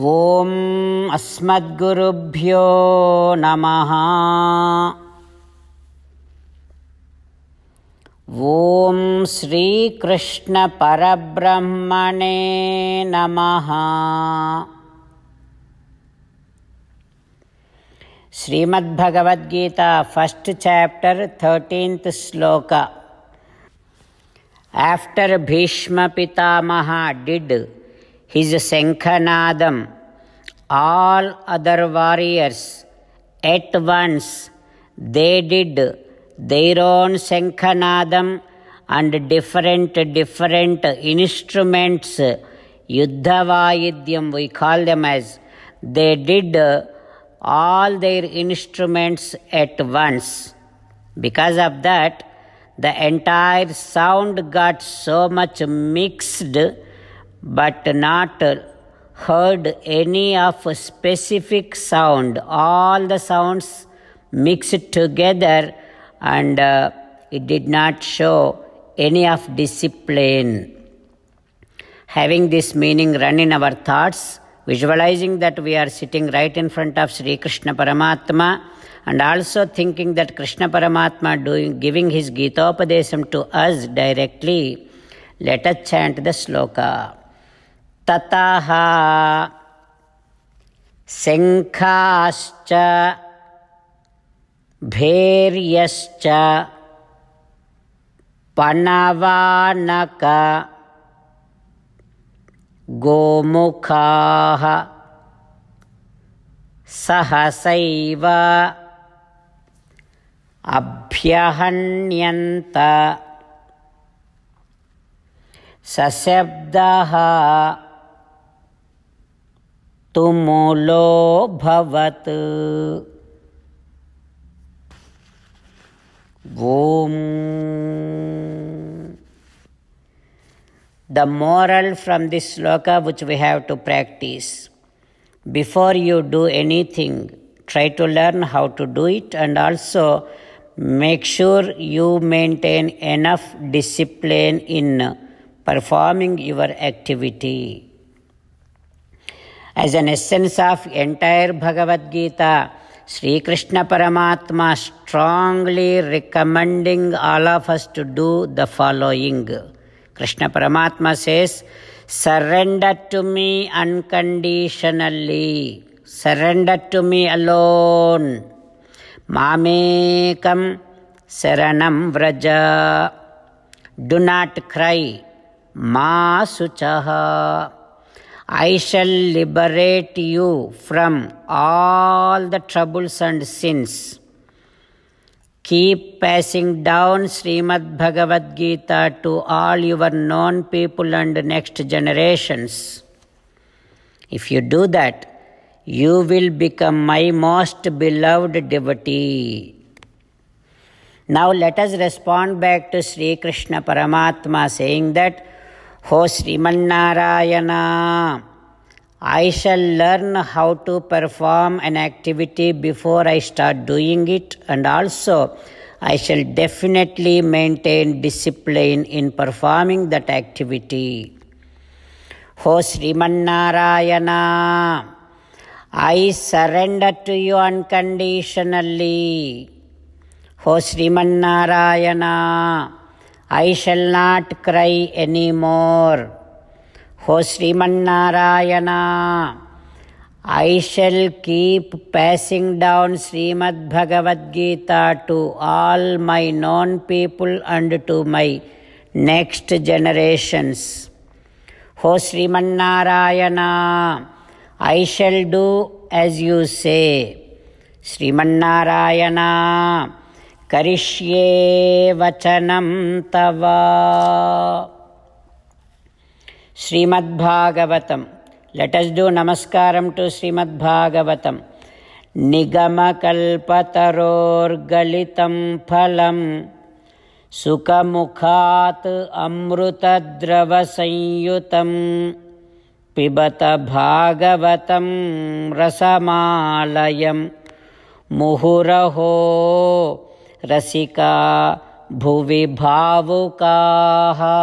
ओम अस्मद्गुरुभ्यो नमः। ओम श्री कृष्ण परब्रह्मणे नमः। Shrimad Bhagavad Gita first chapter 13th श्लोक। After Bhishma Pitamaha did his Shankhanadam, all other warriors at once they did their own Shankhanadam and different instruments, Yuddhavayidyam we call them as. They did all their instruments at once. Because of that, the entire sound got so much mixed, but not heard any of specific sound. All the sounds mixed together, and it did not show any of discipline. Having this meaning run in our thoughts, visualizing that we are sitting right in front of Sri Krishna Paramatma, and also thinking that Krishna Paramatma giving his Gitopadesam to us directly, let us chant the sloka. Tataha Sankhascha Bhairyascha Panavanaka Gomukhaha Sahasaiva Abhyahanyanta Sasabdaha Tumulo Bhavat. Om. The moral from this sloka which we have to practice. Before you do anything, try to learn how to do it, and also make sure you maintain enough discipline in performing your activity. As an essence of entire Bhagavad Gita, Sri Krishna Paramatma strongly recommending all of us to do the following. Krishna Paramatma says, surrender to me unconditionally. Surrender to me alone. Mamekam saranam vraja. Do not cry. Ma suchaha. I shall liberate you from all the troubles and sins. Keep passing down Srimad Bhagavad Gita to all your known people and next generations. If you do that, you will become my most beloved devotee. Now let us respond back to Sri Krishna Paramatma saying that, Ho Sriman Narayana, I shall learn how to perform an activity before I start doing it, and also I shall definitely maintain discipline in performing that activity. Ho Sriman Narayana, I surrender to you unconditionally. Ho Sriman Narayana, I shall not cry anymore. Ho Sriman Narayana, I shall keep passing down Srimad Bhagavad Gita to all my known people and to my next generations. Ho Sriman Narayana, I shall do as you say. Sriman Narayana, Karishye Vachanam Tava. Srimad Bhagavatam. Let us do namaskaram to Srimad Bhagavatam. Nigama kalpataror galitam phalam Sukhamukhat amrutadrava sanyutam Pibata Bhagavatam rasamalayam Muhuraho Rasika Bhuvi Bhavukaha.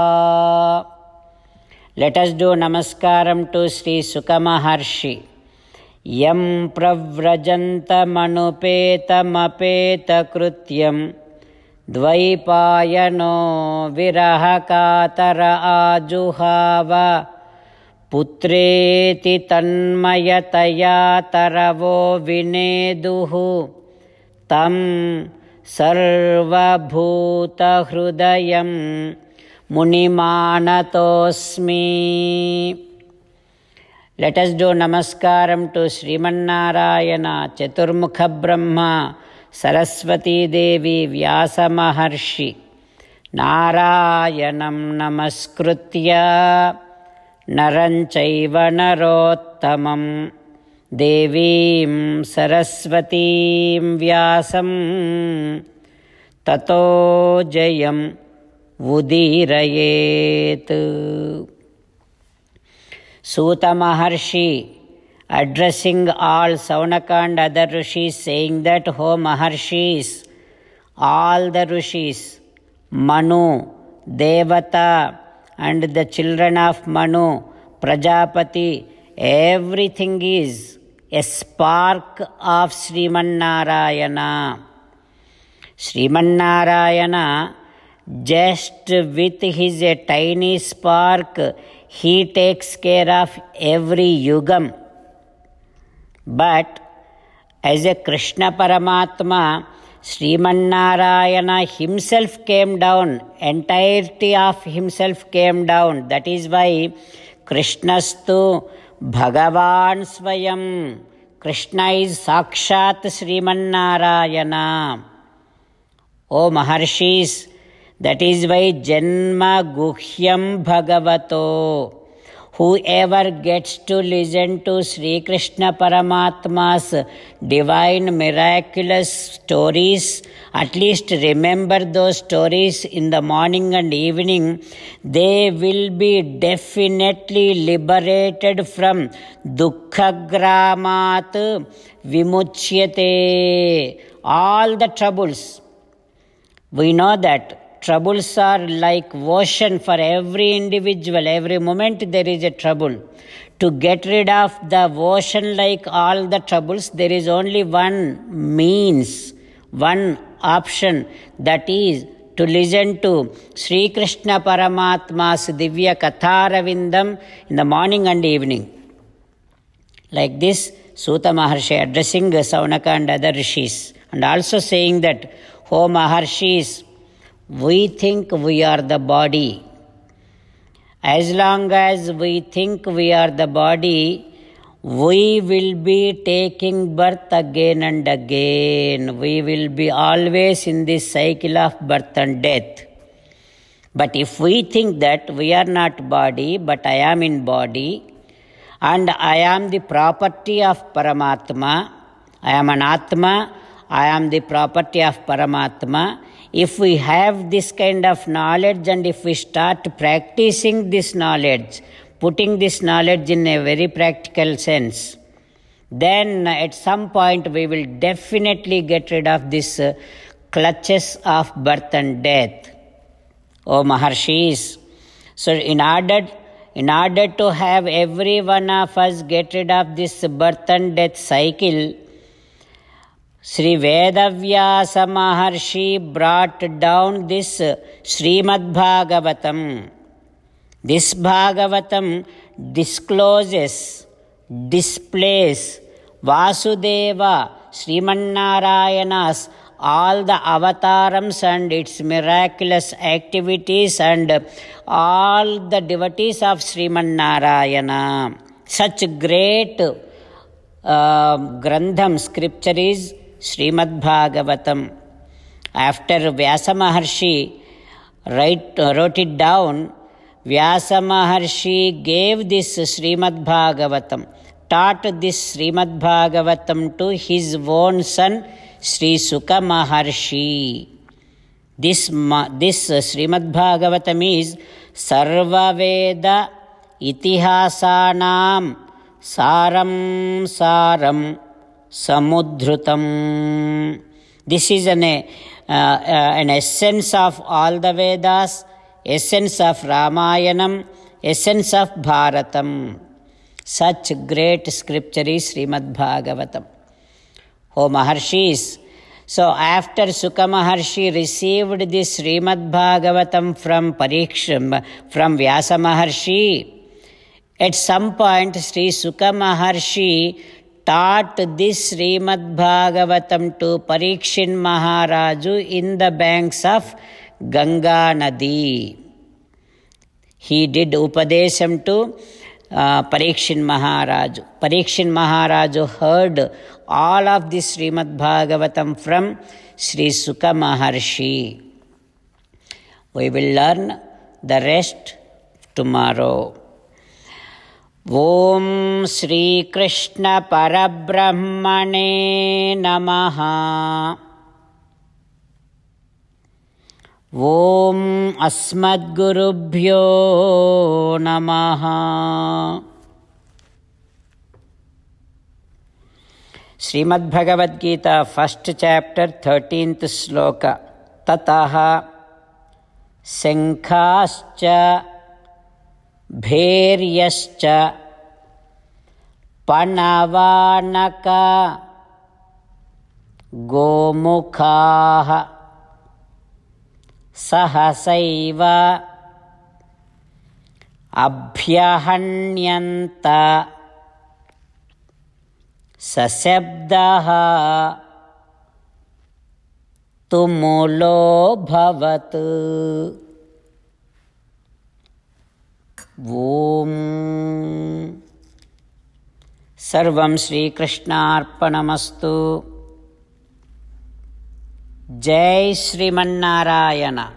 Let us do namaskaram to Sri Sukha Maharshi. Yam pravrajantamapeta krutyam dvaipayano virahakatara ajuhava putreti tanmayataya taravo vineduhu tam sarvabhuta hrudayam munimanatosmi. Let us do namaskaram to Srimannarayana, Chaturmukha Brahma, Saraswati Devi, Vyasa Maharshi. Narayanam namaskritya naranchaiva narottamam devim saraswatim vyasam tato jayam udirayet. Suta Maharshi addressing all Saunaka and other rishis, saying that, O Maharshis, all the rishis, Manu, Devata, and the children of Manu, Prajapati, everything is a spark of Srimannarayana. Srimannarayana, just with his tiny spark, he takes care of every yugam. But as a Krishna Paramatma, Srimannarayana himself came down, entirety of himself came down. That is why Krishnastu Bhagavan Swayam. Krishna is Sakshat Srimannarayana. O Maharshis, that is why Janma Guhyam Bhagavato. Whoever gets to listen to Sri Krishna Paramatma's divine miraculous stories, at least remember those stories in the morning and evening, they will be definitely liberated from Dukkhagramat Vimuchyate. All the troubles. We know that troubles are like ocean for every individual. Every moment there is a trouble. To get rid of the ocean like all the troubles, there is only one means, one option, that is to listen to Sri Krishna Paramatma's Divya Katharavindam in the morning and evening. Like this, Suta Maharshi addressing Saunaka and other rishis, and also saying that, O Maharshis, we think we are the body. As long as we think we are the body, we will be taking birth again and again. We will be always in this cycle of birth and death. But if we think that we are not body, but I am in body, and I am the property of Paramatma, I am an Atma, I am the property of Paramatma. If we have this kind of knowledge and if we start practicing this knowledge, putting this knowledge in a very practical sense, then at some point we will definitely get rid of this clutches of birth and death. O Maharshis, so in order to have every one of us get rid of this birth and death cycle, Sri Vedavyasa Maharshi brought down this Srimad Bhagavatam. This Bhagavatam discloses, displays Vasudeva, Srimannarayana's all the avatarams and its miraculous activities and all the devotees of Srimannarayana. Such great Grandham, scripture is Srimad Bhagavatam. After Vyasa Maharshi wrote it down, Vyasa Maharshi gave this Srimad Bhagavatam, taught this Srimad Bhagavatam to his own son Sri Sukha Maharshi. This Srimad Bhagavatam is Sarva Veda Itihasanam Saram Saram Samudhrutam. This is an essence of all the Vedas, essence of Ramayanam, essence of Bharatam. Such great scripture is Srimad Bhagavatam. O Maharshis, so after Sukha Maharshi received this Srimad Bhagavatam from Vyasa Maharshi, at some point Sri Sukha Maharshi taught this Srimad Bhagavatam to Parikshit Maharaju in the banks of Ganga Nadi. He did Upadesham to Parikshit Maharaju. Parikshit Maharaju heard all of this Srimad Bhagavatam from Sri Sukha Maharshi. We will learn the rest tomorrow. Om Shri Krishna Parabrahmane Namaha. Om Asmadgurubhyo Namaha. Srimad Bhagavad Gita, first chapter, 13th sloka. Tataha Sankhascha Bhairyascha Panavanaka Gomukhaha Sahasaiva Abhyahanyanta Sasabdaha Tumulo Bhavat. Om Sarvam Shri Krishnarpanamastu. Jai Sriman Narayana.